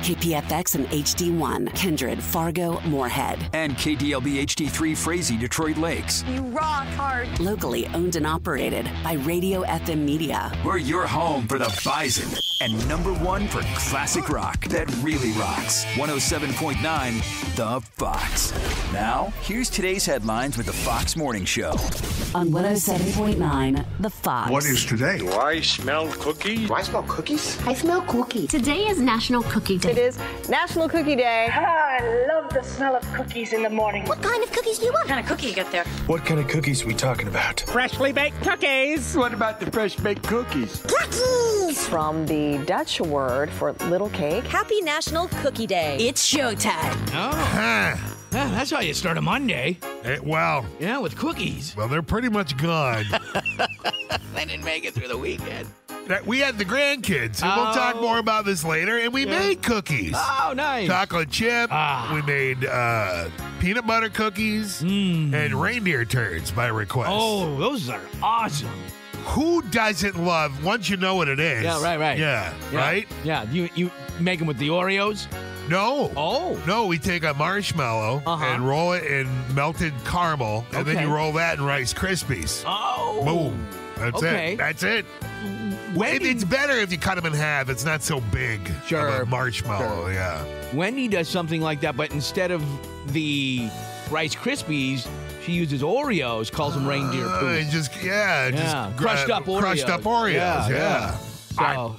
KPFX and HD1, Kindred, Fargo, Moorhead. And KDLB HD3 Frazee, Detroit Lakes. You rock hard. Locally owned and operated by Radio FM Media. We're your home for the Bison and #1 for classic rock that really rocks. 107.9 The Fox. Now, here's today's headlines with the Fox Morning Show. On 107.9 The Fox. What is today? Do I smell cookies? Do I smell cookies? I smell cookies. Today is National Cookie Day. It is National Cookie Day. I love the smell of cookies in the morning. What kind of cookies do you want? What kind of cookie you got there? What kind of cookies are we talking about? Freshly baked cookies. What about the fresh baked cookies? Cookies! From the Dutch word for little cake. Happy National Cookie Day. It's showtime. Oh. That's how you start a Monday. Well, Yeah, with cookies. well, they're pretty much gone. They didn't make it through the weekend. We had the grandkids, and we'll talk more about this later, and we made cookies. Oh, nice. Chocolate chip. We made peanut butter cookies and reindeer turds by request. Oh, those are awesome. Who doesn't love, once you know what it is? Yeah, right. Yeah, right? Yeah, you make them with the Oreos? No. Oh. No, we take a marshmallow and roll it in melted caramel, and then you roll that in Rice Krispies. Oh. Boom. That's it. That's it. It's better if you cut them in half. It's not so big. Sure. Of a marshmallow, yeah. Wendy does something like that, but instead of the Rice Krispies, she uses Oreos, calls them reindeer poop. Just crushed up Oreos. Crushed up Oreos, yeah. So,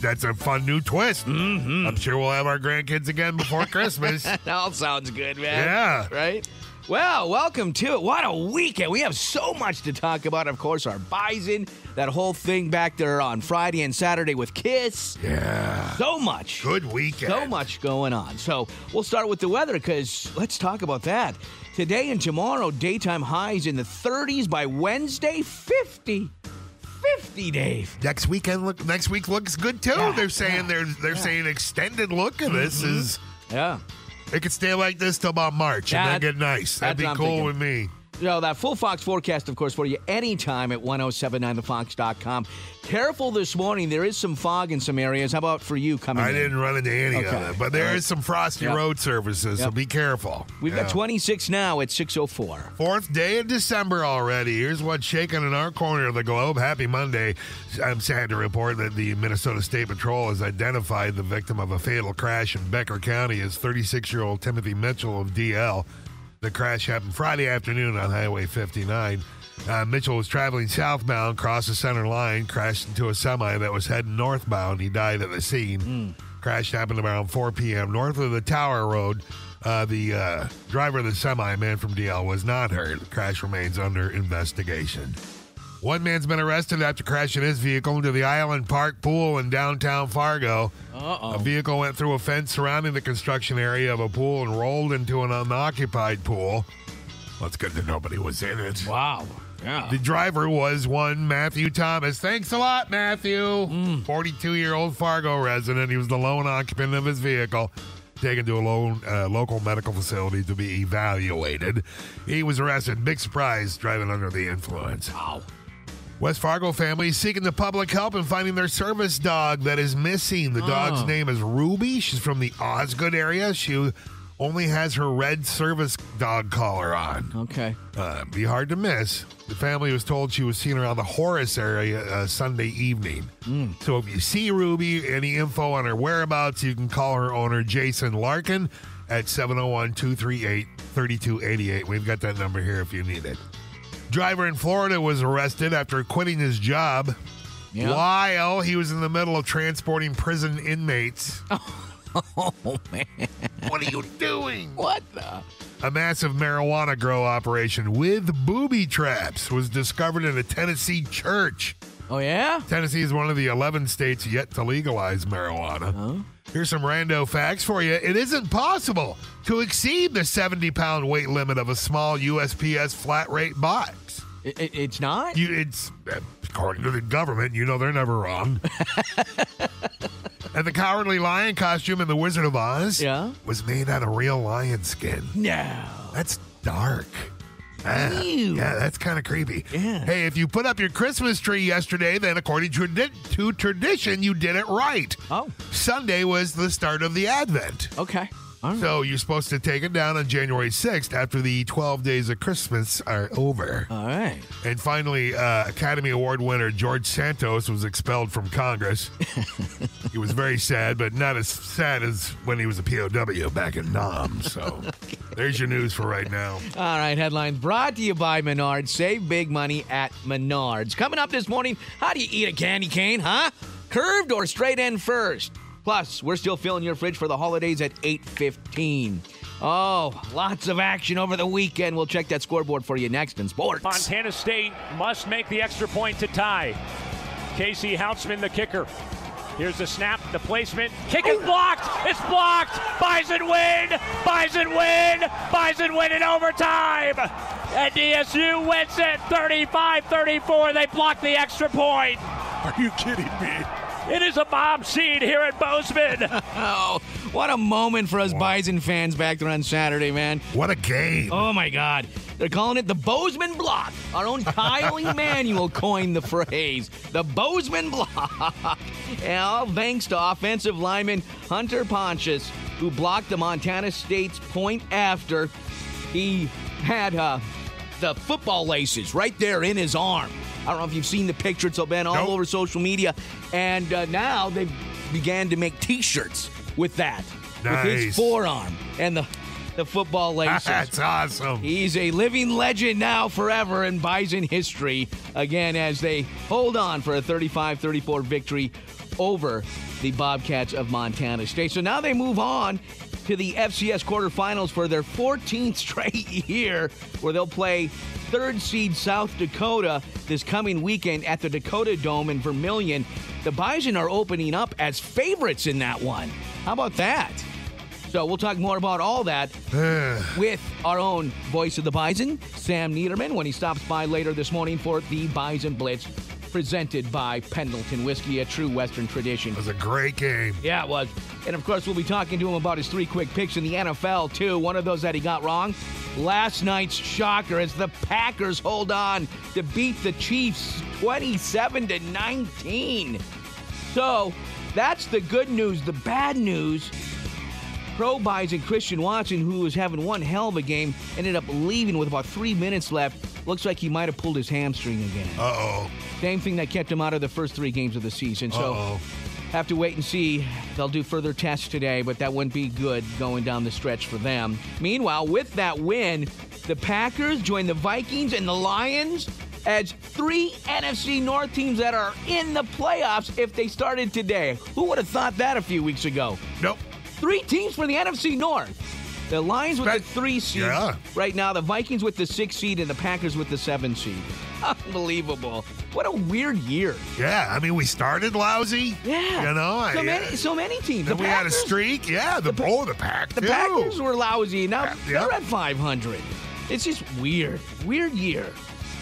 That's a fun new twist. Mm-hmm. I'm sure we'll have our grandkids again before Christmas. that all sounds good, man. Yeah. Right? Well, welcome to it. What a weekend. We have so much to talk about. Of course, our Bison, that whole thing back there on Friday and Saturday with Kiss. Yeah. So much. Good weekend. So much going on. So we'll start with the weather because let's talk about that. Today and tomorrow, daytime highs in the 30s. By Wednesday, 50. 50, Dave. Next week looks good too. Yeah, They're saying they're saying extended look of this is it could stay like this till about March and then get nice. That'd be cool with me. You know, that full Fox forecast, of course, for you anytime at 1079thefox.com. Careful this morning. There is some fog in some areas. How about for you coming in? I didn't run into any of it, but there is some frosty road surfaces, so be careful. We've got 26 now at 6:04. Fourth day of December already. Here's what's shaking in our corner of the globe. Happy Monday. I'm sad to report that the Minnesota State Patrol has identified the victim of a fatal crash in Becker County as 36-year-old Timothy Mitchell of DL. The crash happened Friday afternoon on Highway 59. Mitchell was traveling southbound, crossed the center line, crashed into a semi that was heading northbound. He died at the scene. Crash happened around 4 p.m. north of the Tower Road. The driver of the semi, a man from DL, was not hurt. The crash remains under investigation. One man's been arrested after crashing his vehicle into the Island Park pool in downtown Fargo. A vehicle went through a fence surrounding the construction area of a pool and rolled into an unoccupied pool. Well, it's good that nobody was in it. Wow. Yeah. The driver was one Matthew Thomas. Thanks a lot, Matthew. 42-year-old Fargo resident. He was the lone occupant of his vehicle, taken to a local medical facility to be evaluated. He was arrested. Big surprise, driving under the influence. Wow. West Fargo family is seeking the public help in finding their service dog that is missing. The dog's name is Ruby. She's from the Osgood area. She only has her red service dog collar on. Okay. Be hard to miss. The family was told she was seen around the Horace area Sunday evening. So if you see Ruby, any info on her whereabouts, you can call her owner, Jason Larkin, at 701-238-3288. We've got that number here if you need it. Driver in Florida was arrested after quitting his job while he was in the middle of transporting prison inmates. Oh, man. What are you doing? What the? A massive marijuana grow operation with booby traps was discovered in a Tennessee church. Oh, yeah? Tennessee is one of the 11 states yet to legalize marijuana. Here's some rando facts for you. It isn't possible to exceed the 70-pound weight limit of a small USPS flat-rate box. It's not? It's according to the government. You know they're never wrong. And the Cowardly Lion costume in The Wizard of Oz was made out of real lion skin. No. That's dark. Yeah, that's kind of creepy. Yeah. Hey, if you put up your Christmas tree yesterday, then according to tradition, you did it right. Oh. Sunday was the start of the Advent. Okay. All right. So you're supposed to take it down on January 6th after the 12 days of Christmas are over. All right. And finally, Academy Award winner George Santos was expelled from Congress. He was very sad, but not as sad as when he was a POW back in Nam. So there's your news for right now. All right, headlines brought to you by Menards. Save big money at Menards. Coming up this morning, how do you eat a candy cane, huh? Curved or straight end first? Plus, we're still filling your fridge for the holidays at 8:15. Oh, lots of action over the weekend. We'll check that scoreboard for you next in sports. Montana State must make the extra point to tie. Casey Houtsman, the kicker. Here's the snap, the placement. Kick is blocked. It's blocked. Bison win. Bison win. Bison win in overtime. And DSU wins it 35-34. They block the extra point. Are you kidding me? It is a bomb scene here at Bozeman. Oh, what a moment for us Bison fans back there on Saturday, man. What a game. Oh, my God. They're calling it the Bozeman Block. Our own Kyle Emanuel coined the phrase, the Bozeman Block. And all thanks to offensive lineman Hunter Pontius, who blocked the Montana State's point after he had the football laces right there in his arm. I don't know if you've seen the picture. It's been all over social media. And now they began to make T-shirts with that. Nice. With his forearm and the football laces. That's awesome. He's a living legend now forever in Bison history. Again, as they hold on for a 35-34 victory over the Bobcats of Montana State. So now they move on to the FCS quarterfinals for their 14th straight year, where they'll play third seed South Dakota this coming weekend at the Dakota Dome in Vermilion. The Bison are opening up as favorites in that one. How about that? So we'll talk more about all that with our own voice of the Bison, Sam Niederman, when he stops by later this morning for the Bison Blitz, presented by Pendleton Whiskey, a true Western tradition. It was a great game. Yeah, it was. And, of course, we'll be talking to him about his 3 quick picks in the NFL, too. One of those that he got wrong. Last night's shocker as the Packers hold on to beat the Chiefs 27-19. So that's the good news. The bad news, Pro Bison Christian Watson, who was having one hell of a game, ended up leaving with about 3 minutes left. Looks like he might have pulled his hamstring again. Uh-oh. Same thing that kept him out of the first 3 games of the season. So have to wait and see. They'll do further tests today, but that wouldn't be good going down the stretch for them. Meanwhile, with that win, the Packers join the Vikings and the Lions as 3 NFC North teams that are in the playoffs if they started today. Who would have thought that a few weeks ago? Nope. 3 teams for the NFC North. The Lions with the 3 seed right now, the Vikings with the 6 seed, and the Packers with the 7 seed. Unbelievable. What a weird year. Yeah, I mean, we started lousy. Yeah. You know? So many teams. Then we had a streak. Yeah, the Pack, The too. Packers were lousy. Now they're at 500. It's just weird. Weird year.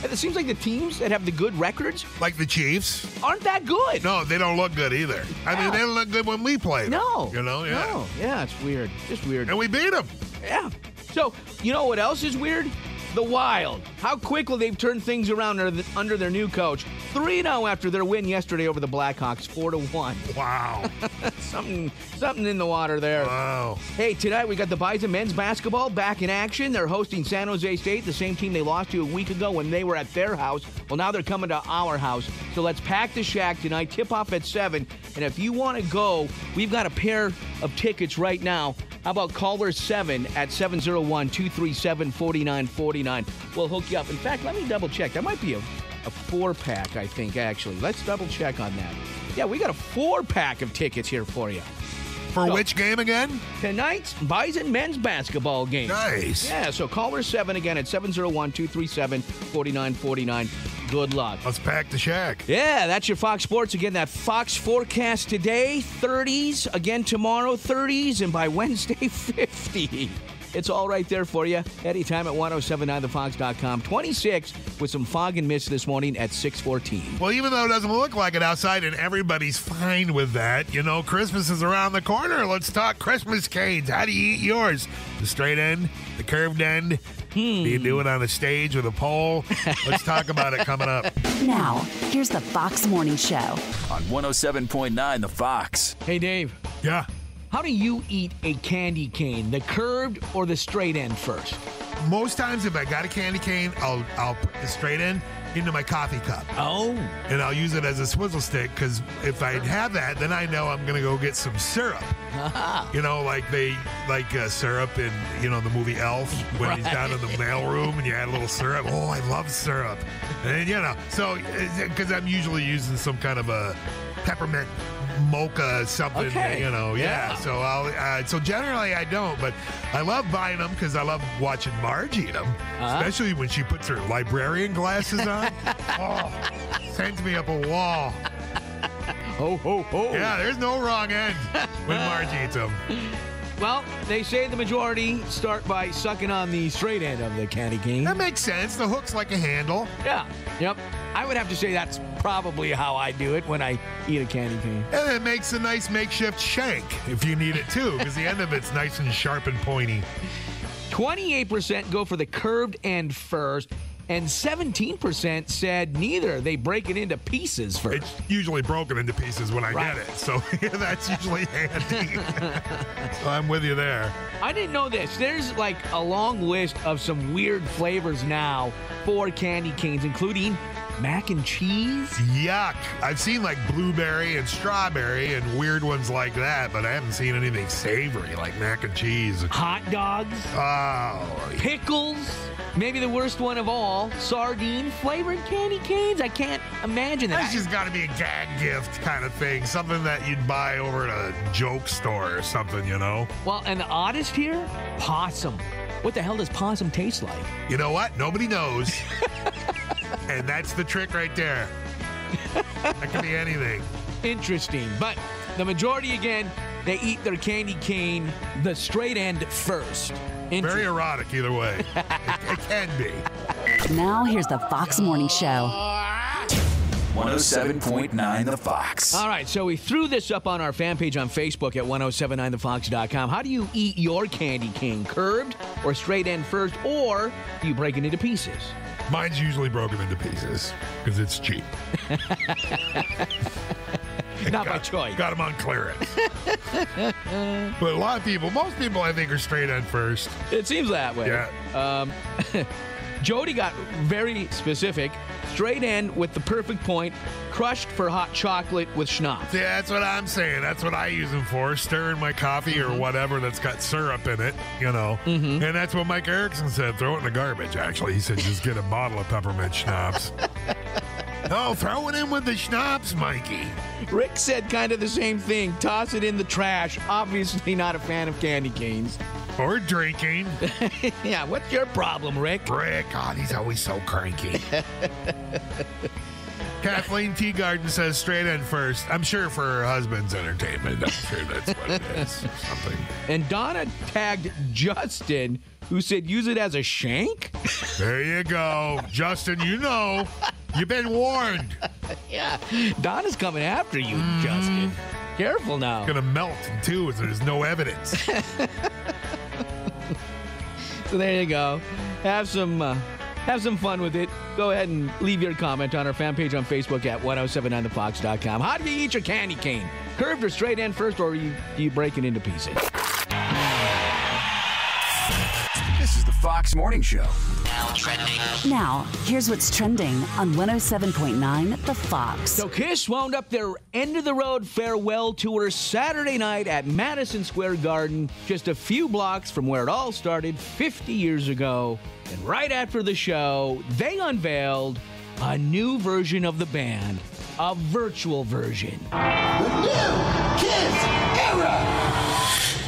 And it seems like the teams that have the good records, like the Chiefs, aren't that good. No, they don't look good either. I mean, they don't look good when we play them. No. You know? Yeah. No. Yeah, it's weird. Just weird. And we beat them. Yeah. So, you know what else is weird? The Wild. How quickly they've turned things around under their new coach. 3-0 after their win yesterday over the Blackhawks, 4-1. Wow. Something in the water there. Wow. Hey, tonight we got the Bison men's basketball back in action. They're hosting San Jose State, the same team they lost to a week ago when they were at their house. Well, now they're coming to our house. So let's pack the shack tonight. Tip-off at 7. And if you want to go, we've got a pair of tickets right now. How about caller 7 at 701-237-4949? We'll hook you up. In fact, let me double check. That might be a 4-pack, I think, actually. Let's double check on that. Yeah, we got a 4-pack of tickets here for you. For which game again? Tonight's Bison men's basketball game. Nice. Yeah, so caller 7 again at 701-237-4949. Good luck. Let's pack the shack. Yeah, that's your Fox Sports. Again, that Fox forecast today, 30s. Again, tomorrow, 30s. And by Wednesday, 50. It's all right there for you. Anytime at 1079thefox.com. 26 with some fog and mist this morning at 6:14. Well, even though it doesn't look like it outside and everybody's fine with that, you know, Christmas is around the corner. Let's talk Christmas canes. How do you eat yours? The straight end, the curved end, Do you do it on a stage with a pole? Let's talk about it coming up. Now, here's the Fox Morning Show. On 107.9 The Fox. Hey, Dave. Yeah. How do you eat a candy cane, the curved or the straight end first? Most times if I got a candy cane, I'll put the straight end into my coffee cup. Oh. And I'll use it as a swizzle stick, because if I have that, then I know I'm going to go get some syrup. You know, like syrup in, the movie Elf, when he's down in the mailroom and you add a little syrup. Oh, I love syrup. And, so, because I'm usually using some kind of a peppermint mocha something, Okay. Yeah. So so generally I don't, but I love buying them because I love watching Marge eat them, especially when she puts her librarian glasses on. Sends me up a wall. Ho, ho, ho. Yeah, there's no wrong end when Marge eats them. Well, they say the majority start by sucking on the straight end of the candy cane. That makes sense. The hook's like a handle. Yeah. Yep. I would have to say that's probably how I do it when I eat a candy cane. And it makes a nice makeshift shank if you need it too, because the end of it's nice and sharp and pointy. 28% go for the curved end first, and 17% said neither. They break it into pieces first. It's usually broken into pieces when I get it, so that's usually handy. So I'm with you there. I didn't know this. There's like a long list of some weird flavors now for candy canes, including mac and cheese. Yuck. I've seen like blueberry and strawberry and weird ones like that, but I haven't seen anything savory like mac and cheese. Hot dogs. Oh. Pickles. Maybe the worst one of all, sardine flavored candy canes. I can't imagine that. That's just got to be a gag gift kind of thing. Something that you'd buy over at a joke store or something, Well, and the oddest here, possum. What the hell does possum taste like? You know what? Nobody knows. And that's the trick right there. That could be anything. Interesting. But the majority, again, they eat their candy cane the straight end first. Very erotic either way. It can be. Now, here's the Fox Morning Show. 107.9 The Fox. All right, so we threw this up on our fan page on Facebook at 1079thefox.com. How do you eat your candy cane? Curved or straight end first, or do you break it into pieces? Mine's usually broken into pieces because it's cheap. Not by choice. Got them on clearance. But a lot of people, most people I think are straight end first. It seems that way. Yeah. Jody got very specific. Straight end with the perfect point, crushed for hot chocolate with schnapps. Yeah, that's what I'm saying. That's what I use them for, stirring my coffee or whatever that's got syrup in it, And that's what Mike Erickson said. Throw it in the garbage, actually. He said just get a bottle of peppermint schnapps. No, throw it in with the schnapps, Mikey. Rick said kind of the same thing. Toss it in the trash. Obviously not a fan of candy canes. Or drinking. Yeah, what's your problem, Rick? Rick, God, he's always so cranky. Kathleen Teagarden says straight end first. I'm sure for her husband's entertainment. I'm sure that's what it is. Something. And Donna tagged Justin, who said use it as a shank. There you go. Justin, you've been warned. Yeah. Donna's coming after you, Justin. Careful now. It's going to melt, too, if there's no evidence. So there you go. Have some fun with it. Go ahead and leave your comment on our fan page on Facebook at 1079thefox.com. How do you eat your candy cane? Curved or straight end first, or do you break it into pieces? This is the Fox Morning Show. Now, here's what's trending on 107.9 The Fox. So Kiss wound up their end-of-the-road farewell tour Saturday night at Madison Square Garden, just a few blocks from where it all started 50 years ago. And right after the show, they unveiled a new version of the band, a virtual version. The new Kiss era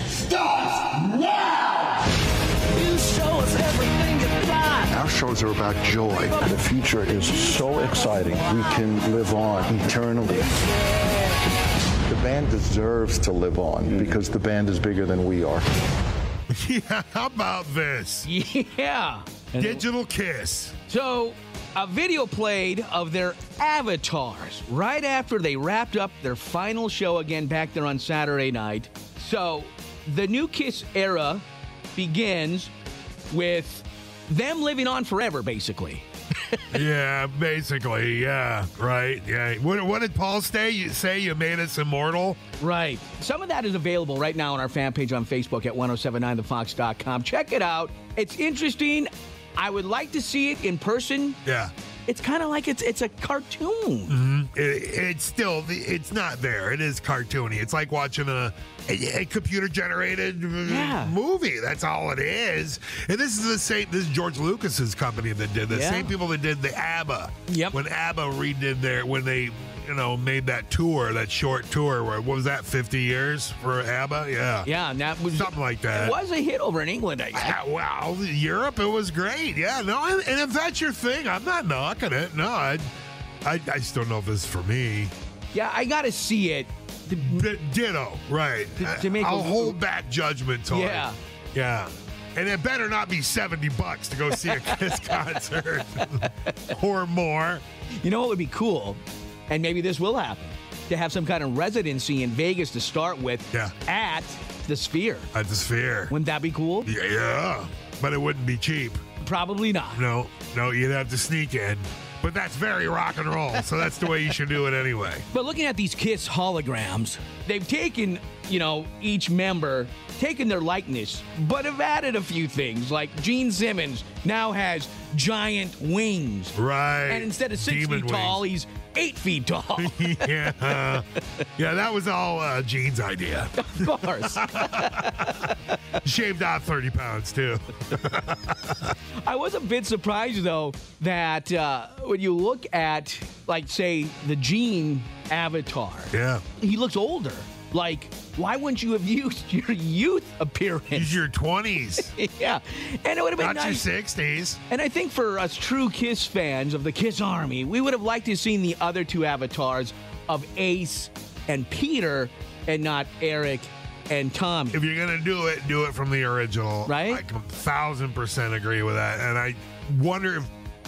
starts now! You show us everything you got! Our shows are about joy. The future is so exciting. We can live on eternally. The band deserves to live on because the band is bigger than we are. Yeah, how about this? Yeah. Digital Kiss. So, a video played of their avatars right after they wrapped up their final show again back there on Saturday night. So, the new Kiss era begins with them living on forever, basically. Yeah, basically, yeah, right, yeah. What did Paul say? You made us immortal? Right. Some of that is available right now on our fan page on Facebook at 1079thefox.com. Check it out. It's interesting. I would like to see it in person. Yeah. It's kind of like it's a cartoon. Mm-hmm. It's not there. It is cartoony. It's like watching a computer-generated movie. That's all it is. And this is this is George Lucas's company that did this. Same people that did the ABBA. Yep. When ABBA redid when they made that tour, that short tour, what was that, 50 years for ABBA? Yeah. Yeah, and that was something like that. It was a hit over in England, I guess. Well, Europe, it was great. Yeah, no, and if that's your thing, I'm not knocking it. No, I just don't know if this is for me. Yeah, I got to see it. Ditto, right. I'll hold back judgment till Yeah. And it better not be $70 to go see a Kiss concert or more. You know what would be cool? And maybe this will happen, to have some kind of residency in Vegas to start with at the Sphere. At the Sphere. Wouldn't that be cool? Yeah, but it wouldn't be cheap. Probably not. No, you'd have to sneak in. But that's very rock and roll, so that's the way you should do it anyway. But looking at these Kiss holograms, they've taken, each member, taken their likeness, but have added a few things. Like Gene Simmons now has giant wings. Right. And instead of 6 feet tall, he's 8 feet tall. Yeah, that was all Gene's idea. Of course. Shaved off 30 pounds, too. I was a bit surprised, though, that when you look at, like, say, the Gene avatar, he looks older. Like, why wouldn't you have used your youth appearance? Use your 20s. Yeah. And it would have been Not nice. your 60s. And I think for us true Kiss fans of the Kiss Army, we would have liked to have seen the other two avatars of Ace and Peter and not Eric and Tommy. If you're going to do it from the original. Right? I 1,000% agree with that. And I wonder if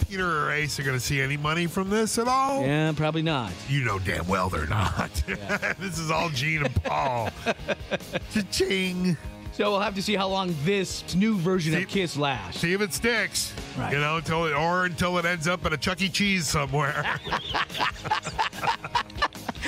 Peter or Ace are going to see any money from this at all? Yeah, probably not. You know damn well they're not. Yeah. This is all Gene and Paul. Cha-ching. So we'll have to see how long this new version of Kiss lasts. See if it sticks. Right. Until it ends up at a Chuck E. Cheese somewhere.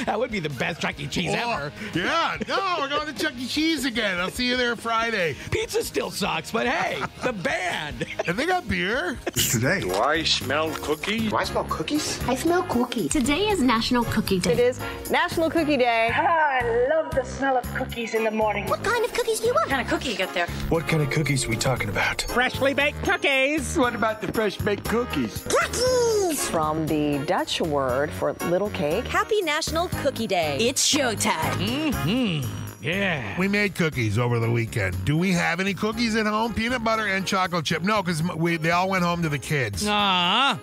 That would be the best Chuck E. Cheese ever. Yeah, no, we're going to Chuck E. Cheese again. I'll see you there Friday. Pizza still sucks, but hey, the band. And they got beer. It's today. Do I smell cookies? Do I smell cookies? I smell cookies. Today is National Cookie Day. It is National Cookie Day. I love the smell of cookies in the morning. What kind of cookies do you want? What kind of cookie you got there? What kind of cookies are we talking about? Freshly baked cookies. What about the fresh baked cookies? Cookies! From the Dutch word for little cake. Happy National Cookie Day. It's showtime. Mm-hmm. Yeah. We made cookies over the weekend. Do we have any cookies at home? Peanut butter and chocolate chip? No, because they all went home to the kids. Aww. I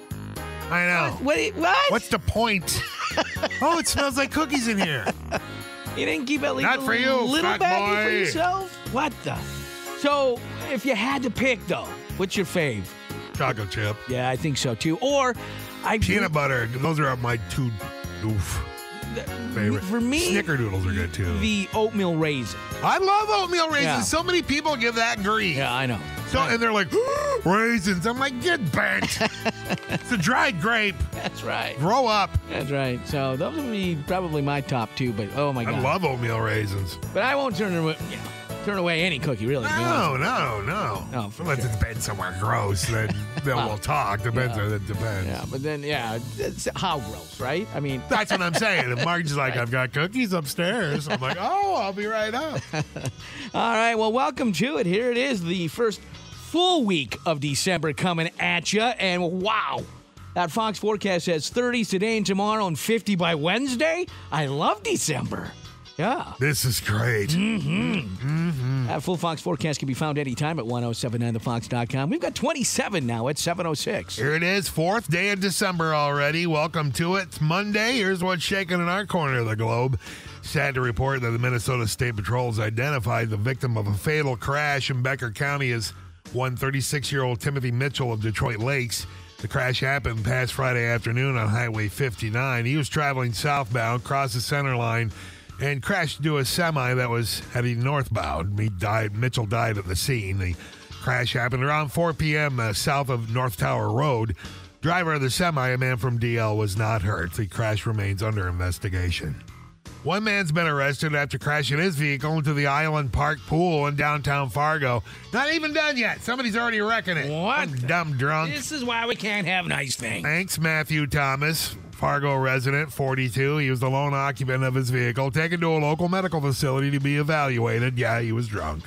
know. What? What's the point? Oh, it smells like cookies in here. You didn't keep at least Not for you, little fat baggie for boy. yourself? What the? So, if you had to pick, though, what's your fave? Chocolate chip. Yeah, I think so, too. Or, Peanut butter. Those are my two favorite. For me, Snickerdoodles are good, too. The oatmeal raisin. I love oatmeal raisins. Yeah. So many people give that grief. Yeah, I know. And they're like, raisins. I'm like, get bent. It's a dried grape. That's right. Grow up. That's right. So those would be probably my top two, but oh my God. I love oatmeal raisins. But I won't turn away any cookie, really. No. Unless it's been somewhere gross, then we'll talk. Depends. It depends. Yeah, but then, it's how gross, right? I mean. That's what I'm saying. If Mark's like, I've got cookies upstairs, I'm like, I'll be right up. All right, well, welcome to it. Here it is, the first full week of December coming at you. And wow, that Fox forecast says 30s today and tomorrow and 50 by Wednesday. I love December. Yeah. This is great. Mm-hmm. Mm-hmm. That full Fox forecast can be found anytime at 1079thefox.com. We've got 27 now at 7:06. Here it is, 4th day of December already. Welcome to it. It's Monday. Here's what's shaking in our corner of the globe. Sad to report that the Minnesota State Patrol has identified the victim of a fatal crash in Becker County as 36-year-old Timothy Mitchell of Detroit Lakes. The crash happened past Friday afternoon on Highway 59. He was traveling southbound, crossed the center line, and crashed into a semi that was heading northbound. Mitchell died at the scene. The Crash happened around 4 p.m. South of North Tower Road. Driver of the semi, a man from DL, was not hurt. The crash remains under investigation. One man's been arrested after crashing his vehicle into the Island Park pool in downtown Fargo. Not even done yet. Somebody's already wrecking it. What? Some dumb drunk. This is why we can't have nice things. Thanks, Matthew Thomas, Fargo resident, 42. He was the lone occupant of his vehicle, taken to a local medical facility to be evaluated. Yeah, he was drunk.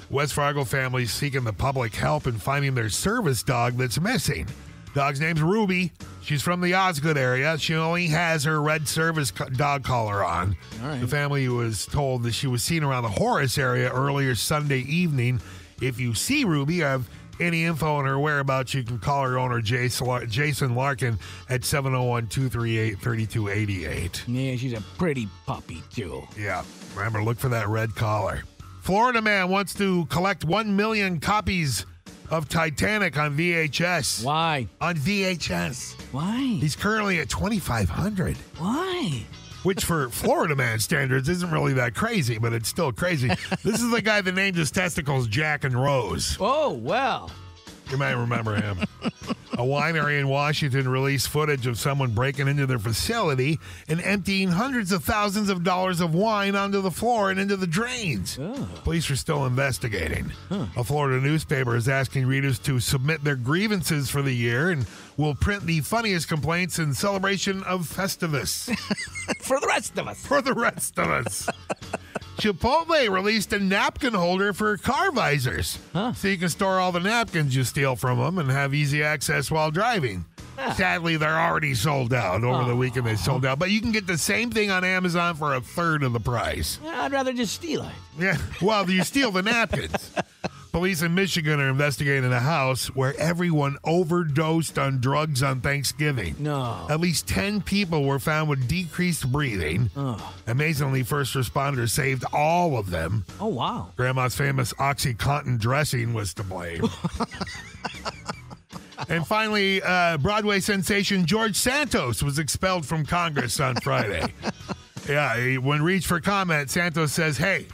West Fargo families seeking the public help in finding their service dog that's missing. Dog's name's Ruby. She's from the Osgood area. She only has her red service dog collar on. All right. The family was told that she was seen around the Horace area earlier Sunday evening. If you see Ruby, have any info on her whereabouts, you can call her owner, Jason Larkin, at 701-238-3288. Yeah, she's a pretty puppy, too. Yeah. Remember, look for that red collar. Florida man wants to collect 1 million copies of Titanic on VHS. Why? On VHS. Why? He's currently at 2,500. Why? Which for Florida man standards isn't really that crazy, but it's still crazy. This is the guy that named his testicles Jack and Rose. Oh, well. You might remember him. A winery in Washington released footage of someone breaking into their facility and emptying hundreds of thousands of dollars of wine onto the floor and into the drains. Oh. Police are still investigating. A Florida newspaper is asking readers to submit their grievances for the year and will print the funniest complaints in celebration of Festivus. For the rest of us. For the rest of us. Chipotle released a napkin holder for car visors. So you can store all the napkins you steal from them and have easy access while driving. Sadly, they're already sold out. Over the weekend, they sold out. But you can get the same thing on Amazon for a third of the price. Yeah, I'd rather just steal it. Yeah, well, you steal the napkins. Police in Michigan are investigating a house where everyone overdosed on drugs on Thanksgiving. No. At least 10 people were found with decreased breathing. Amazingly, first responders saved all of them. Oh, wow. Grandma's famous OxyContin dressing was to blame. And finally, Broadway sensation George Santos was expelled from Congress on Friday. When reached for comment, Santos says, "Hey,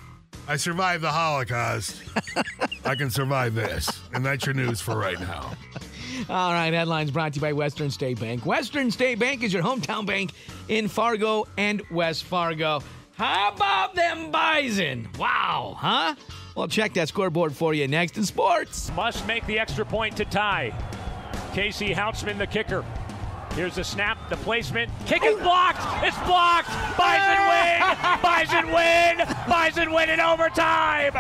I survived the Holocaust. I can survive this." And that's your news for right now. All right, headlines brought to you by Western State Bank. Western State Bank is your hometown bank in Fargo and West Fargo. How about them Bison? Wow, huh? Well, check that scoreboard for you next in sports. Must make the extra point to tie. Casey Houtsman, the kicker. Here's the snap, the placement. Kick is blocked. It's blocked. Bison win. Bison win. Bison win in overtime.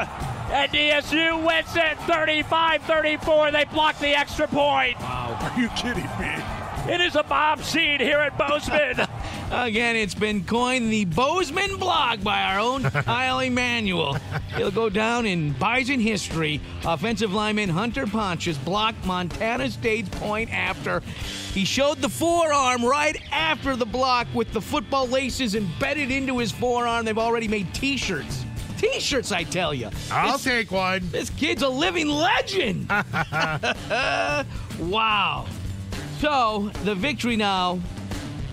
And DSU wins it 35-34. They blocked the extra point. Wow. Are you kidding me? It is a mob scene here at Bozeman. Again, it's been coined the Bozeman block by our own Kyle Emanuel. It'll go down in Bison history. Offensive lineman Hunter Pontius blocked Montana State's point after. He showed the forearm right after the block with the football laces embedded into his forearm. They've already made T-shirts. T-shirts, I tell you. I'll take one. This kid's a living legend. Wow. So, the victory now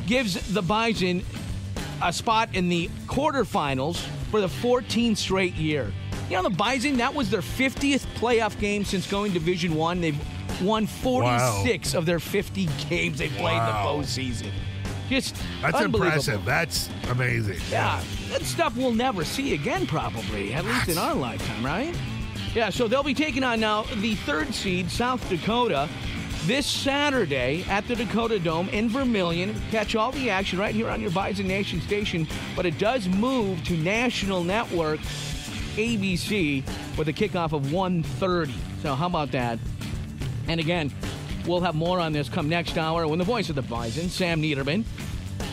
gives the Bison a spot in the quarterfinals for the 14th straight year. You know, the Bison, that was their 50th playoff game since going Division I. They've won 46 of their 50 games they played in the postseason. Just That's impressive. That's amazing. Yeah, that stuff we'll never see again, probably, at least in our lifetime, right? Yeah, so they'll be taking on now the third seed, South Dakota, this Saturday at the Dakota Dome in Vermilion. Catch all the action right here on your Bison Nation station, but it does move to National Network, ABC, with a kickoff of 1:30. So how about that? And again, we'll have more on this come next hour when the voice of the Bison, Sam Niederman,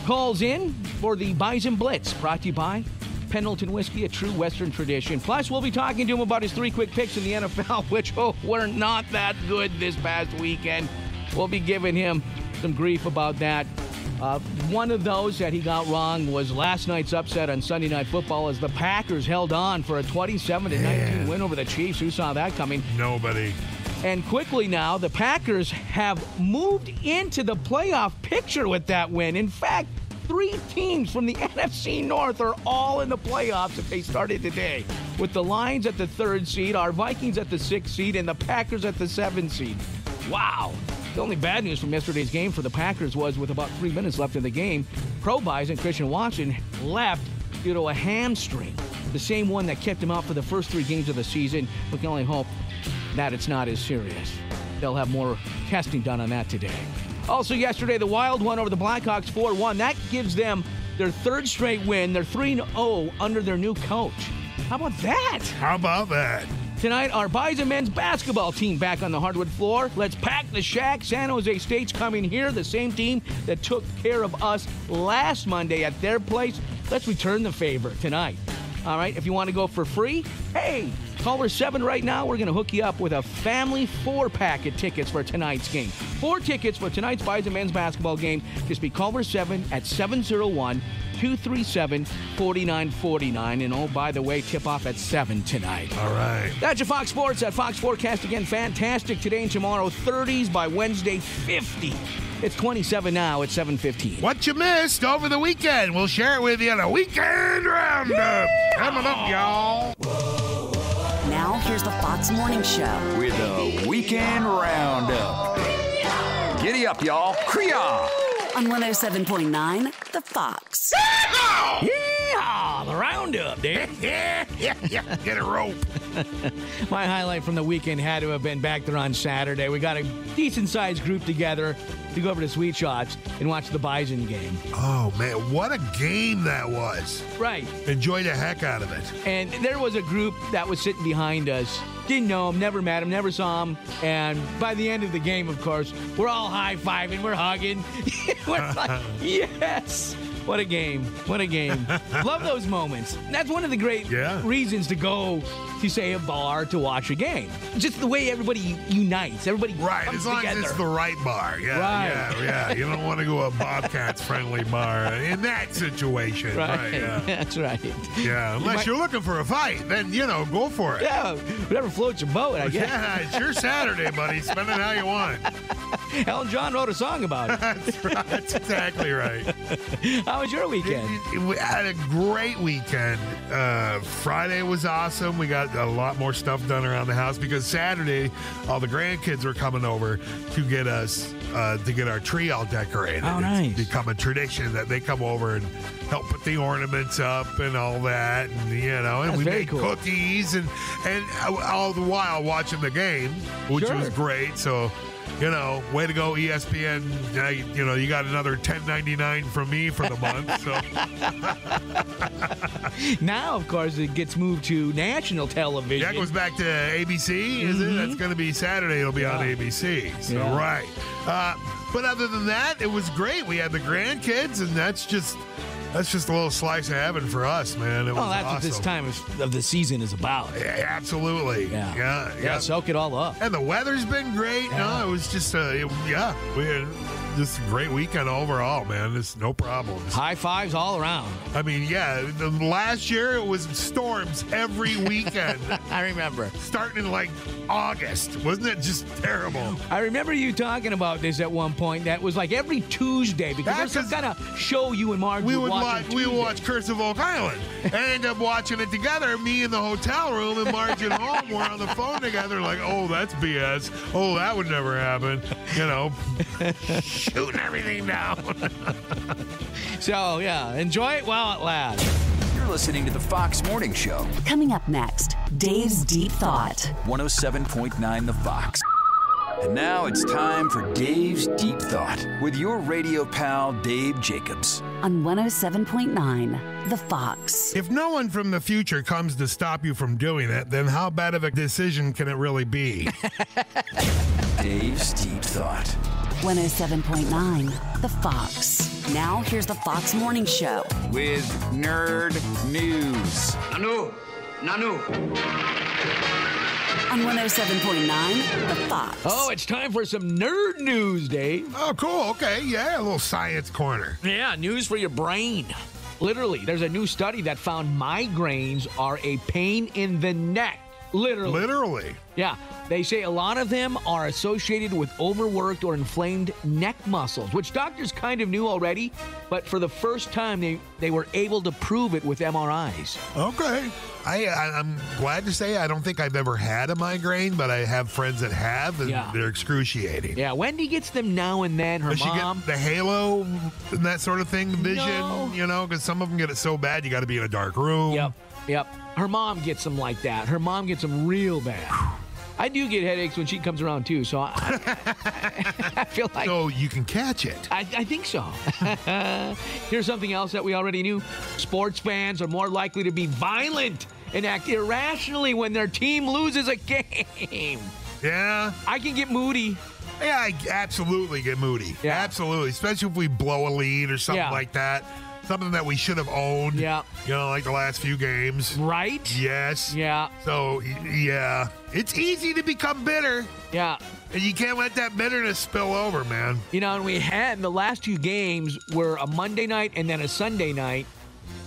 calls in for the Bison Blitz, brought to you by Pendleton Whiskey, a true Western tradition. Plus, we'll be talking to him about his 3 quick picks in the NFL, which were not that good this past weekend. We'll be giving him some grief about that. One of those that he got wrong was last night's upset on Sunday Night Football as the Packers held on for a 27-19 win over the Chiefs. Who saw that coming? Nobody. And quickly now, the Packers have moved into the playoff picture with that win. In fact, 3 teams from the NFC North are all in the playoffs if they started today. with the Lions at the 3rd seed, our Vikings at the 6th seed, and the Packers at the 7th seed. Wow. The only bad news from yesterday's game for the Packers was with about 3 minutes left in the game, Pro Bison Christian Watson left due to a hamstring, the same one that kept him out for the first 3 games of the season. We can only hope that it's not as serious. They'll have more testing done on that today. Also yesterday, the Wild won over the Blackhawks 4-1. That gives them their 3rd straight win. They're 3-0 under their new coach. How about that? How about that? Tonight, our Bison men's basketball team back on the hardwood floor. Let's pack the shack. San Jose State's coming here, the same team that took care of us last Monday at their place. Let's return the favor tonight. All right, if you want to go for free, hey, caller 7 right now. We're going to hook you up with a family 4-pack of tickets for tonight's game. 4 tickets for tonight's Bison men's basketball game. Just be caller 7 at 701-237-4949. And oh, by the way, tip-off at 7 tonight. All right. That's your Fox Sports. That Fox Forecast again, fantastic today and tomorrow. 30s by Wednesday, 50. It's 27 now at 7:15. What you missed over the weekend, we'll share it with you on a Weekend Roundup. Coming up, y'all. Now, here's the Fox Morning Show. With a Weekend Roundup. Giddy up, y'all. Kriya! On 107.9, The Fox. Yeah, the Roundup, dude. Get a rope. My highlight from the weekend had to have been back there on Saturday. We got a decent-sized group together to go over to Sweet Shots and watch the Bison game. Oh, man, what a game that was. Right. Enjoyed the heck out of it. And there was a group that was sitting behind us. Didn't know him, never met him, never saw him. And by the end of the game, of course, we're all high-fiving, we're hugging. We're like, yes. What a game. What a game. Love those moments. That's one of the great reasons to go to, say, a bar to watch a game. Just the way everybody unites. Everybody comes as long together. as it's the right bar. Yeah. You don't want to go to a Bobcats-friendly bar in that situation. Right. Yeah. That's right. Yeah, unless you're looking for a fight, then, go for it. Yeah, whatever floats your boat, I guess. Yeah, it's your Saturday, buddy. Spend it how you want. Elton John wrote a song about it. That's right. That's exactly right. How was your weekend? We had a great weekend. Friday was awesome. We got a lot more stuff done around the house because Saturday, all the grandkids were coming over to get us to get our tree all decorated. Oh, nice. It's become a tradition that they come over and help put the ornaments up and all that, and and we made cookies and all the while watching the game, which was great. So. Way to go, ESPN. You got another $10.99 from me for the month. So now, of course, it gets moved to national television. Yeah, it goes back to ABC, is it? That's going to be Saturday. It'll be on ABC. So, right. But other than that, it was great. We had the grandkids, and that's just a little slice of heaven for us, man. It was that's awesome. what this time of the season is about. Yeah, absolutely. Yeah, soak it all up. And the weather's been great. Yeah. No, it was just, we had just a great weekend overall, man. There's no problems. High fives all around. I mean, the last year it was storms every weekend. I remember. Starting in like August. Wasn't it just terrible? I remember you talking about this at one point. That was like every Tuesday because there's some kind of show you and Marge would watch Curse of Oak Island and end up watching it together. Me in the hotel room and Marge at home were on the phone together like, oh, that's BS. Oh, that would never happen. Shooting everything down. So, enjoy it while it lasts. You're listening to the Fox Morning Show. Coming up next, Dave's Deep Thought. 107.9 The Fox. And now it's time for Dave's Deep Thought with your radio pal, Dave Jacobs. On 107.9 The Fox. If no one from the future comes to stop you from doing it, then how bad of a decision can it really be? Dave's Deep Thought. 107.9 The Fox. Now, here's the Fox Morning Show. With Nerd News. Nanu. On 107.9 The Fox. Oh, it's time for some nerd news, Dave. Oh, cool. Okay. Yeah, a little science corner. Yeah, news for your brain. Literally, there's a new study that found migraines are a pain in the neck Literally. Yeah. They say a lot of them are associated with overworked or inflamed neck muscles, which doctors kind of knew already, but for the first time, they were able to prove it with MRIs. Okay. I'm glad to say I don't think I've ever had a migraine, but I have friends that have, and they're excruciating. Yeah, Wendy gets them now and then. Her Does mom. she get the halo and that sort of thing, vision, No. you know, because some of them get it so bad you got to be in a dark room. Yep. Her mom gets them like that. Her mom gets them real bad. I do get headaches when she comes around, too, so I feel like... So you can catch it. I think so. Here's something else that we already knew. Sports fans are more likely to be violent and act irrationally when their team loses a game. Yeah. I can get moody. Yeah, I absolutely get moody. Yeah. Absolutely. Especially if we blow a lead or something like that. Something that we should have owned. Yeah. You know, like the last few games. Right? Yes. Yeah. So, yeah. It's easy to become bitter. Yeah. And you can't let that bitterness spill over, man. You know, and we had the last two games were a Monday night and then a Sunday night.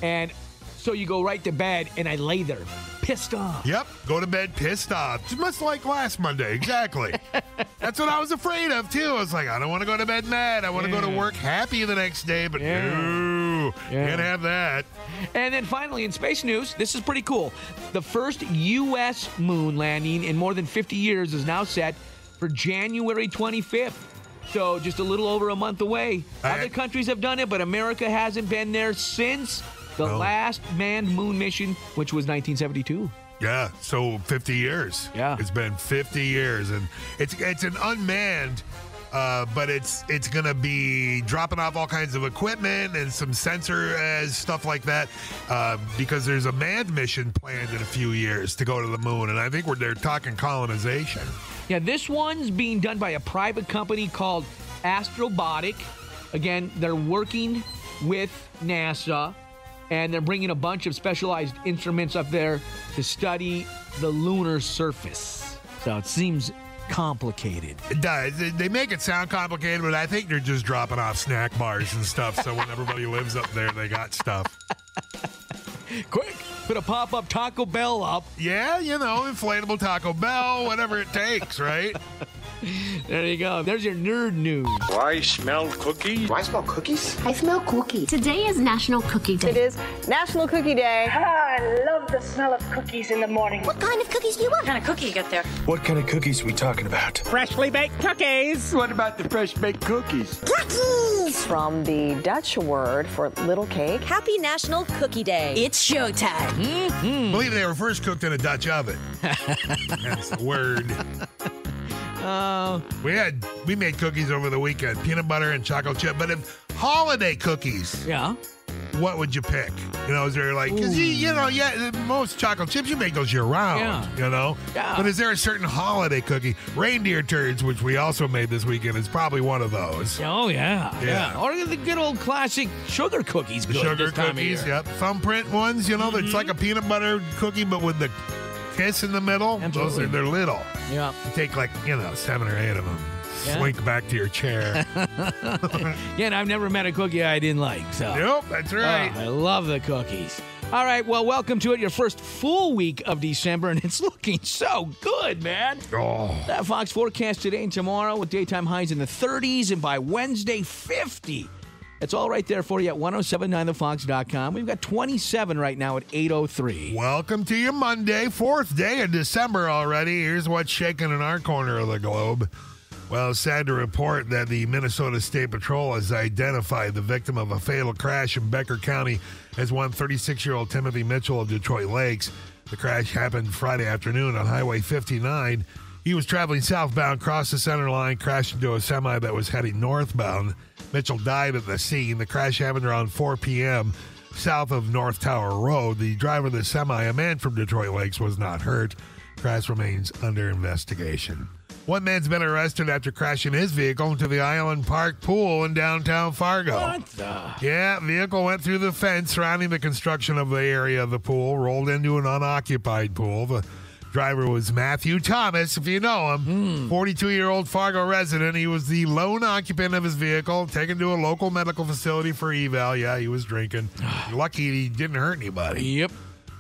And so you go right to bed, and I lay there pissed off. Yep. Go to bed pissed off. Just much like last Monday. Exactly. That's what I was afraid of, too. I was like, I don't want to go to bed mad. I want to go to work happy the next day, but no, can't have that. And then finally, in space news, this is pretty cool. The first U.S. moon landing in more than 50 years is now set for January 25th. So just a little over a month away. Other countries have done it, but America hasn't been there since the last manned moon mission, which was 1972. Yeah, so 50 years. Yeah. It's been 50 years, and it's an unmanned, but it's going to be dropping off all kinds of equipment and some sensor stuff like that, because there's a manned mission planned in a few years to go to the moon, and I think they're talking colonization. Yeah, this one's being done by a private company called Astrobotic. Again, they're working with NASA, and they're bringing a bunch of specialized instruments up there to study the lunar surface. So it seems complicated. It does. They make it sound complicated, but I think they're just dropping off snack bars and stuff, so when everybody lives up there, they got stuff. Quick, put a pop-up Taco Bell up. Yeah, you know, inflatable Taco Bell, whatever it takes, right? There you go. There's your nerd news. Do I smell cookies? Do I smell cookies? I smell cookies. Today is National Cookie Day. It is National Cookie Day. I love the smell of cookies in the morning. What kind of cookies do you want? What kind of cookie you got there? What kind of cookies are we talking about? Freshly baked cookies. What about the fresh baked cookies? Cookies! From the Dutch word for little cake. Happy National Cookie Day. It's showtime. I believe they were first cooked in a Dutch oven. That's the word. We made cookies over the weekend, peanut butter and chocolate chip. But if holiday cookies, what would you pick? You know, is there like, cause most chocolate chips you make those year round. You know, but is there a certain holiday cookie? Reindeer turds, which we also made this weekend, is probably one of those. Oh yeah. Or the good old classic sugar cookies. The sugar cookies, thumbprint ones. You know, it's like a peanut butter cookie, but with the kiss in the middle. Absolutely. They're little. Yeah. You take 7 or 8 of them. Slink back to your chair. And I've never met a cookie I didn't like. So. Nope, that's right. I love the cookies. All right, well, welcome to it, your first full week of December, and it's looking so good, man. That Fox forecast today and tomorrow with daytime highs in the 30s, and by Wednesday, 50. It's all right there for you at 1079thefox.com. We've got 27 right now at 8:03. Welcome to your Monday, 4th day of December already. Here's what's shaking in our corner of the globe. Well, it's sad to report that the Minnesota State Patrol has identified the victim of a fatal crash in Becker County as 36-year-old Timothy Mitchell of Detroit Lakes. The crash happened Friday afternoon on Highway 59. He was traveling southbound, crossed the center line, crashed into a semi that was heading northbound. Mitchell died at the scene. The crash happened around 4 p.m. south of North Tower Road. The driver of the semi, a man from Detroit Lakes, was not hurt. Crash remains under investigation. One man's been arrested after crashing his vehicle into the Island Park pool in downtown Fargo. What the? Yeah, vehicle went through the fence surrounding the construction of the area of the pool, rolled into an unoccupied pool. The driver was Matthew Thomas, if you know him, 42-year-old Fargo resident. He was the lone occupant of his vehicle, taken to a local medical facility for eval. Yeah, he was drinking. Lucky he didn't hurt anybody. Yep.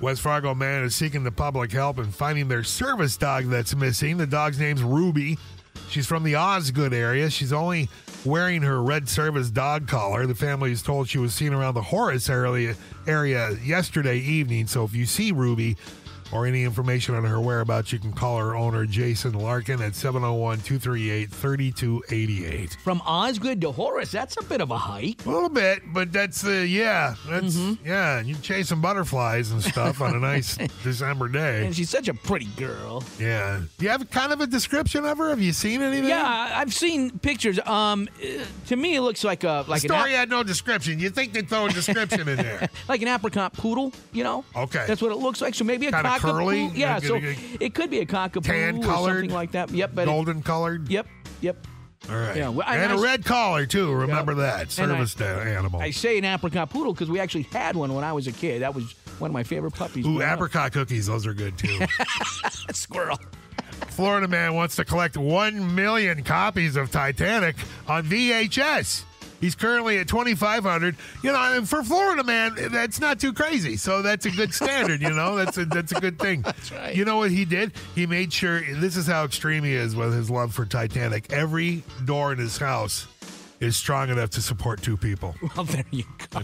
West Fargo man is seeking the public help in finding their service dog that's missing. The dog's name's Ruby. She's from the Osgood area. She's only wearing her red service dog collar. The family is told she was seen around the Horace area yesterday evening. So if you see Ruby or any information on her whereabouts, you can call her owner, Jason Larkin, at 701-238-3288. From Osgood to Horace, that's a bit of a hike. A little bit, but that's, yeah, you chasing butterflies and stuff on a nice December day. And she's such a pretty girl. Yeah. Do you have kind of a description of her? Have you seen anything? Yeah, I've seen pictures. To me, it looks like a... The story had no description. You'd think they'd throw a description in there. Like an apricot poodle, you know? Okay. That's what it looks like. So maybe a Kinda curly? Yeah, so it could be a cockapoo Tan or colored? something like that. Yep. But golden colored? Yep. All right. Yeah, and a red collar, too. Remember that. Service animal. I say an apricot poodle because we actually had one when I was a kid. That was one of my favorite puppies. Ooh, apricot cookies. Those are good, too. Squirrel. Florida man wants to collect 1 million copies of Titanic on VHS. He's currently at 2,500. You know, and for Florida man, that's not too crazy. So that's a good standard, you know. That's a good thing. That's right. You know what he did? He made sure, this is how extreme he is with his love for Titanic. Every door in his house is strong enough to support 2 people. Well, there you go.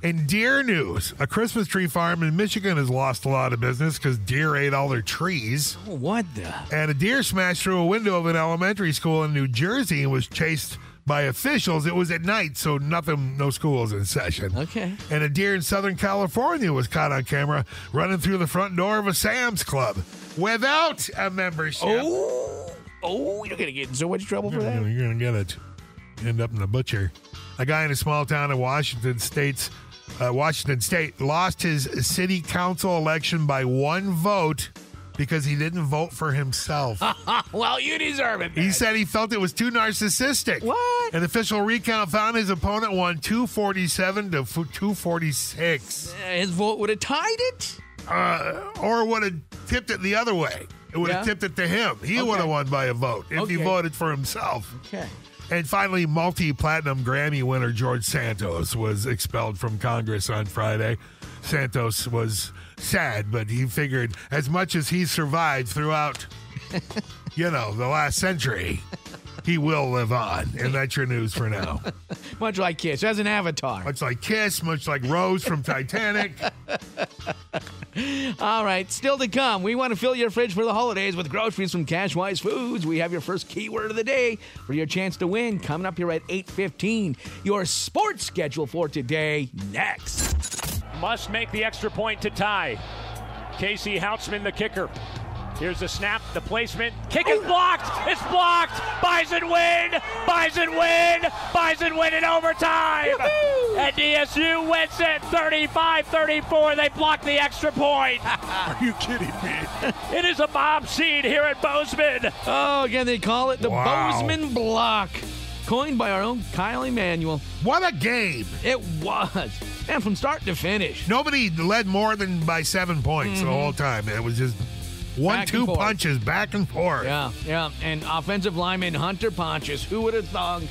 In deer news, a Christmas tree farm in Michigan has lost a lot of business because deer ate all their trees. Oh, what the? And a deer smashed through a window of an elementary school in New Jersey and was chased by officials. It was at night, so no school was in session. Okay. And a deer in Southern California was caught on camera running through the front door of a Sam's Club without a membership. Oh, you're going to get in so much trouble for that? You're going to get it. End up in the butcher. A guy in a small town in Washington State lost his city council election by 1 vote because he didn't vote for himself. Well, you deserve it, man. He said he felt it was too narcissistic. What? An official recount found his opponent won 247 to 246. His vote would have tied it? Or would have tipped it the other way. It would have tipped it to him. He would have won by a vote if he voted for himself. Okay. And finally, multi-platinum Grammy winner George Santos was expelled from Congress on Friday. Santos was sad, but he figured as much as he survived throughout, the last century, he will live on. And that's your news for now. Much like Kiss, as an avatar. Much like Kiss, much like Rose from Titanic. All right, still to come. We want to fill your fridge for the holidays with groceries from Cashwise Foods. We have your first keyword of the day for your chance to win coming up here at 8:15. Your sports schedule for today next. Must make the extra point to tie. Casey Houtsman, the kicker. Here's the snap, the placement. Kick is blocked. It's blocked. Bison win. Bison win. Bison win in overtime. Woo-hoo! And DSU wins it 35-34. They blocked the extra point. Are you kidding me? It is a mob scene here at Bozeman. Oh, again, they call it the Bozeman block. Coined by our own Kyle Emanuel. What a game. It was. And from start to finish. Nobody led more than by 7 points the whole time. It was just 1-2 punches back and forth. Yeah. And offensive lineman Hunter Pontius, who would have thought,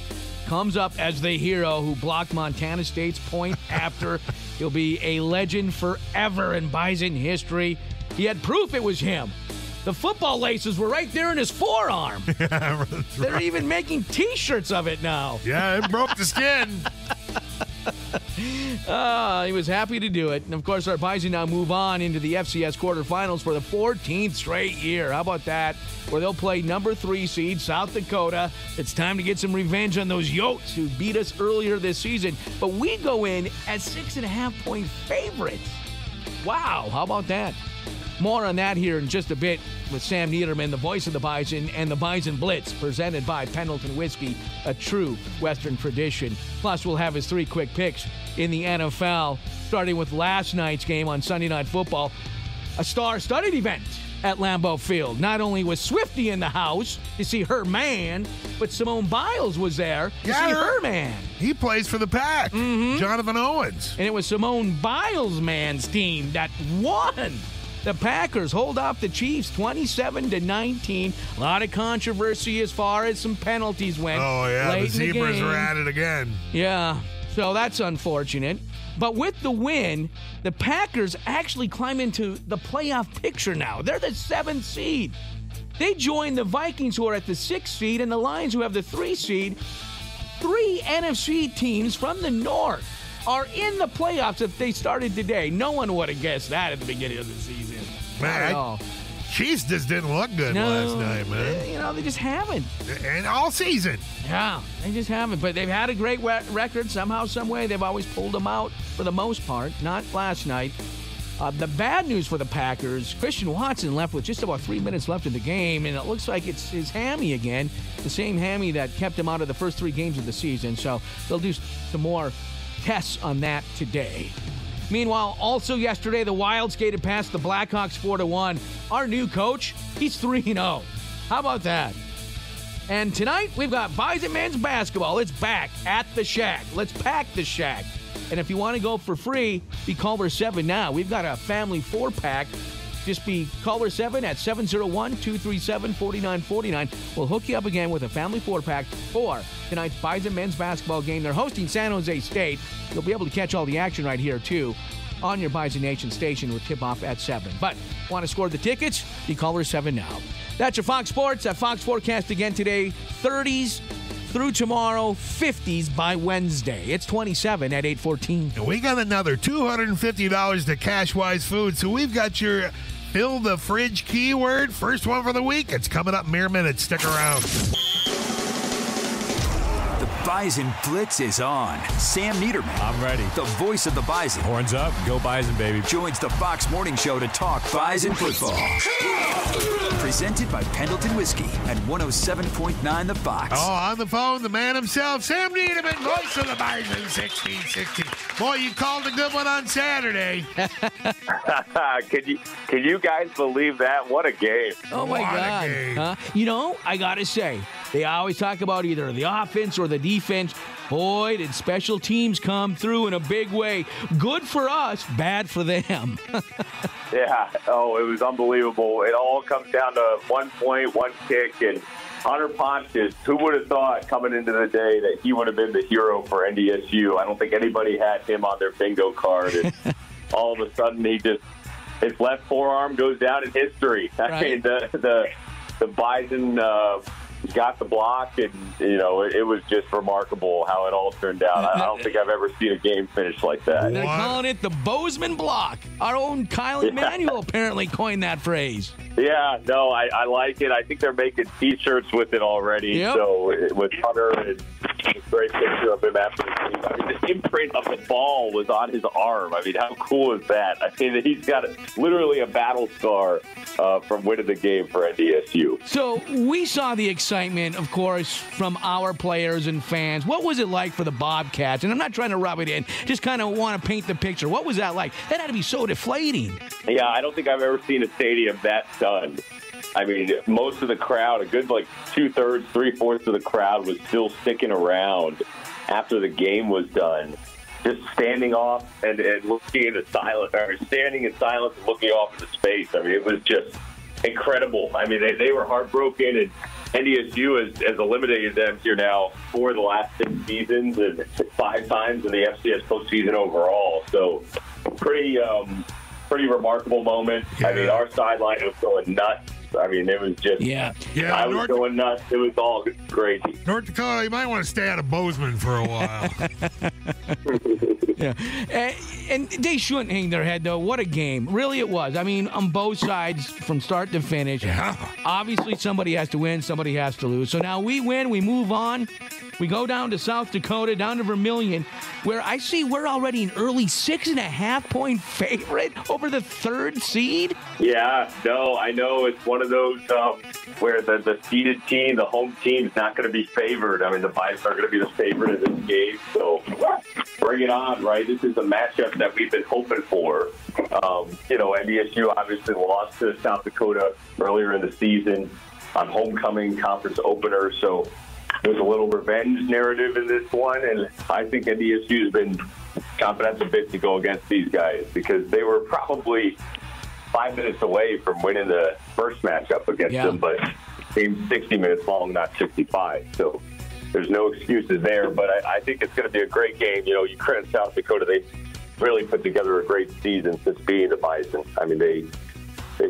comes up as the hero who blocked Montana State's point after. He'll be a legend forever in Bison history. He had proof it was him. The football laces were right there in his forearm. Yeah, They're even making T-shirts of it now. Yeah, it broke the skin. He was happy to do it. And, of course, our Bison now move on into the FCS quarterfinals for the 14th straight year. How about that? Where they'll play number 3 seed South Dakota. It's time to get some revenge on those Yotes who beat us earlier this season. But we go in as 6.5-point favorites. Wow, how about that? More on that here in just a bit with Sam Niederman, the voice of the Bison, and the Bison Blitz, presented by Pendleton Whiskey, a true Western tradition. Plus, we'll have his 3 quick picks in the NFL, starting with last night's game on Sunday Night Football, a star-studded event at Lambeau Field. Not only was Swifty in the house to see her man, but Simone Biles was there to see her man. He plays for the Pack, Jonathan Owens. And it was Simone Biles' man's team that won. The Packers hold off the Chiefs 27-19. A lot of controversy as far as some penalties went. Oh, yeah, late the Zebras in the game. are at it again. Yeah, so that's unfortunate. But with the win, the Packers actually climb into the playoff picture now. They're the 7th seed. They join the Vikings, who are at the 6th seed, and the Lions, who have the 3 seed. 3 NFC teams from the North are in the playoffs if they started today. No one would have guessed that at the beginning of the season. Not at all. Chiefs just didn't look good last night, man. They just haven't. And all season. Yeah, they just haven't. But they've had a great record somehow, some way. They've always pulled them out for the most part. Not last night. The bad news for the Packers, Christian Watson left with just about 3 minutes left in the game, and it looks like it's his hammy again, the same hammy that kept him out of the first 3 games of the season. So they'll do some more tests on that today. Meanwhile, also yesterday, the Wild skated past the Blackhawks 4-1. Our new coach, he's 3-0. How about that? And tonight, we've got Bison men's basketball. It's back at the Shack. Let's pack the Shack. And if you want to go for free, be caller 7 now. We've got a family 4-pack. Just be caller 7 at 701-237-4949. We'll hook you up again with a family 4-pack for tonight's Bison men's basketball game. They're hosting San Jose State. You'll be able to catch all the action right here, too, on your Bison Nation station with tip-off at 7. But want to score the tickets? Be caller 7 now. That's your Fox Sports. That Fox forecast again today, 30s through tomorrow, 50s by Wednesday. It's 27 at 8:14. We got another $250 to Cashwise Food, so we've got your fill the fridge keyword. First one for the week. It's coming up mere minutes. Stick around. The Bison Blitz is on. Sam Niederman, I'm ready. the voice of the Bison, Horns up. Go Bison, baby. joins the Fox Morning Show to talk Bison football. Presented by Pendleton Whiskey at 107.9 The Fox. Oh, on the phone, the man himself, Sam Niederman, voice of the Bison, 1660. Boy, you called a good one on Saturday. Can you guys believe that? What a game. Oh, my God. Huh? You know, I got to say, they always talk about either the offense or the defense. Boy, did special teams come through in a big way. Good for us, bad for them. Yeah. Oh, it was unbelievable. It all comes down to 1 point, 1 kick, and Hunter Pontius, who would have thought coming into the day that he would have been the hero for NDSU? I don't think anybody had him on their bingo card. And all of a sudden, his left forearm goes down in history. Right. I mean, the Bison got the block, and it was just remarkable how it all turned out. I don't think I've ever seen a game finish like that. They're calling it the Bozeman block. Our own Kyle Emanuel apparently coined that phrase. Yeah, no, I like it. I think they're making T-shirts with it already. Yep. So with Hunter, and a great picture of him after the game. I mean, the imprint of the ball was on his arm. I mean, how cool is that? I mean, he's got literally a battle scar from winning the game for NDSU. So we saw the excitement, of course, from our players and fans. What was it like for the Bobcats? And I'm not trying to rub it in, just kind of want to paint the picture. What was that like? That had to be so deflating. Yeah, I don't think I've ever seen a stadium that stunned. I mean, most of the crowd, a good 2/3, 3/4 of the crowd was still sticking around after the game was done, just standing off and looking into silence, or standing in silence and looking off into space. I mean, it was just incredible. I mean, they were heartbroken, and NDSU has eliminated them here now for the last 6 seasons and 5 times in the FCS postseason overall. So pretty remarkable moment. Yeah. I mean, our sideline was going nuts. I mean, it was just, I was going nuts. It was all crazy. North Dakota, you might want to stay out of Bozeman for a while. Yeah. And they shouldn't hang their head, though. What a game. Really, it was. I mean, on both sides from start to finish. Yeah. Obviously, somebody has to win, somebody has to lose. So now we win, we move on. We go down to South Dakota, down to Vermilion, where I see we're already an early 6.5-point favorite over the 3rd seed. Yeah, no, I know it's one of those where the seeded team, the home team, is not going to be favored. I mean, the Bison are going to be the favorite of this game, so bring it on, right? This is a matchup that we've been hoping for. NDSU obviously lost to South Dakota earlier in the season on homecoming conference opener, so there's a little revenge narrative in this one, and I think NDSU has been confident a bit to go against these guys because they were probably 5 minutes away from winning the first matchup against them, but game's 60 minutes long, not 65. So there's no excuses there, but I think it's going to be a great game. Ukraine and South Dakota, really put together a great season since being the Bison. I mean, they've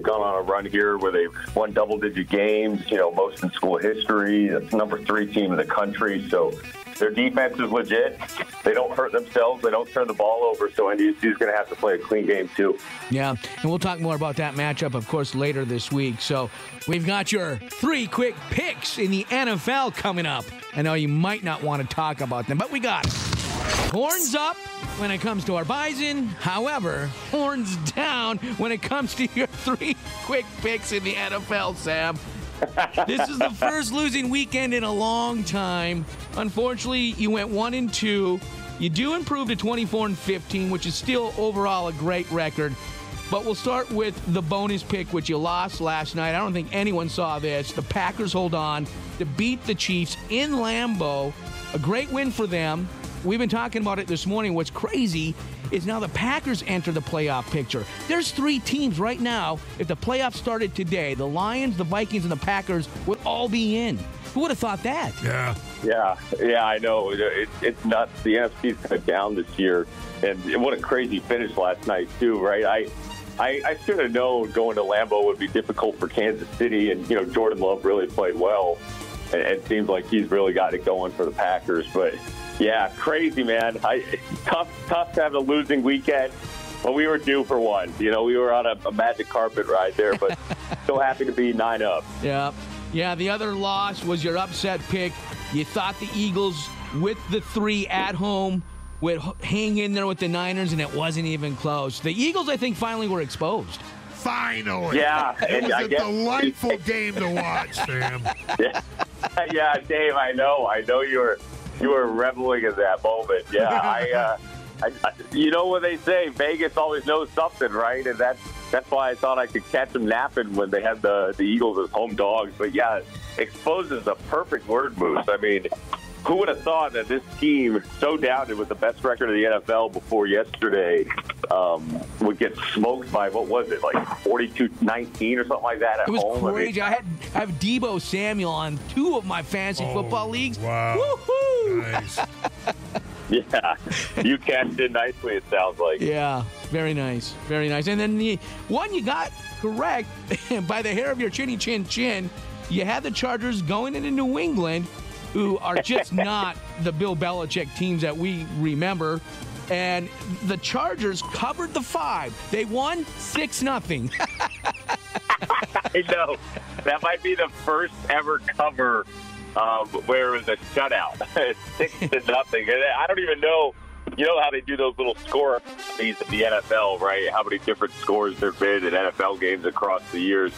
gone on a run here where they've won double-digit games, most in school history. That's the number 3 team in the country. So their defense is legit. They don't hurt themselves. They don't turn the ball over. So NDSU is going to have to play a clean game, too. Yeah, and we'll talk more about that matchup, of course, later this week. So we've got your 3 quick picks in the NFL coming up. I know you might not want to talk about them, but we got it. Horns up when it comes to our Bison. However, horns down when it comes to your 3 quick picks in the NFL, Sam. This is the first losing weekend in a long time. Unfortunately, you went 1-2. You do improve to 24-15, which is still overall a great record. But we'll start with the bonus pick, which you lost last night. I don't think anyone saw this. The Packers hold on to beat the Chiefs in Lambeau. A great win for them. We've been talking about it this morning. What's crazy is now the Packers enter the playoff picture. There's 3 teams right now. If the playoffs started today, the Lions, the Vikings, and the Packers would all be in. Who would have thought that? Yeah, I know. It's nuts. The NFC's kind of down this year. And what a crazy finish last night, too, right? I should have known going to Lambeau would be difficult for Kansas City. And, Jordan Love really played well. And it seems like he's really got it going for the Packers. But yeah, crazy, man. Tough to have a losing weekend, but we were due for one. We were on a magic carpet ride there, but so happy to be 9-up. Yeah, the other loss was your upset pick. You thought the Eagles, with the 3 at home, would hang in there with the Niners, and it wasn't even close. The Eagles, I think, finally were exposed. Finally. Yeah. It was a delightful game to watch, Sam. Yeah, Dave, I know you were reveling in that moment. Yeah, you know what they say, Vegas always knows something, right? And that's why I thought I could catch them napping when they had the Eagles as home dogs. But yeah, exposed is a perfect word, Moose. I mean, who would have thought that this team, so doubted with the best record of the NFL before yesterday, would get smoked by, what was it, like 42-19 or something like that at home? It was crazy. I have Deebo Samuel on 2 of my fantasy football leagues. Wow. Woohoo! Nice. Yeah, you cashed in nicely, it sounds like. Yeah, very nice. Very nice. And then the one you got correct by the hair of your chinny chin chin, you had the Chargers going into New England, who are just not the Bill Belichick teams that we remember. And the Chargers covered the 5. They won 6-0. I know. That might be the first ever cover where it was a shutout. 6-0. And I don't even know. You know how they do those little score these in the NFL, right? How many different scores there have been in NFL games across the years.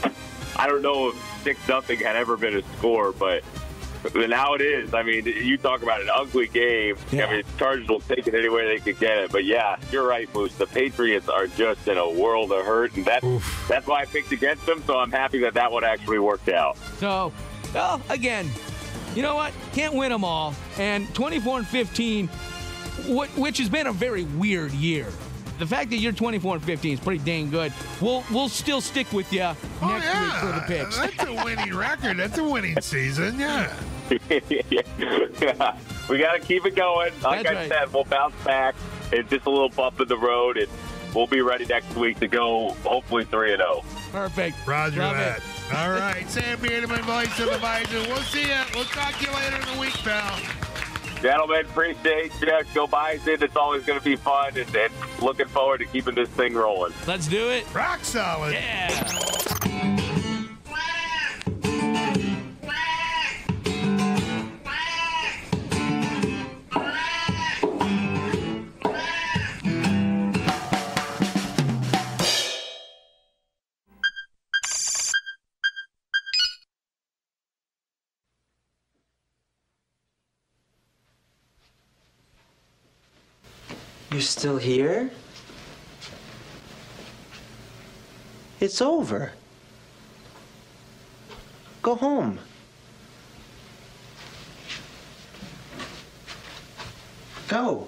I don't know if 6-0 had ever been a score, but now it is. I mean, you talk about an ugly game. Yeah. I mean, Chargers will take it any way they can get it. But, yeah, you're right, Moose. The Patriots are just in a world of hurt, and that's why I picked against them, so I'm happy that one actually worked out. So, well, again, you know what? Can't win them all. And 24-15, which has been a very weird year. The fact that you're 24-15 is pretty dang good. We'll still stick with you next week for the picks. That's a winning record. That's a winning season, yeah. Yeah. We got to keep it going. Like I said, we'll bounce back. It's just a little bump in the road, and we'll be ready next week to go hopefully 3-0. Perfect. Roger Love that. It. All right, Sam Biedemann, voice of the Bison. We'll see you. We'll talk to you later in the week, pal. Gentlemen, appreciate you. Go Bison. It's always going to be fun, and looking forward to keeping this thing rolling. Let's do it. Rock solid. Yeah. You're still here? It's over. Go home. Go.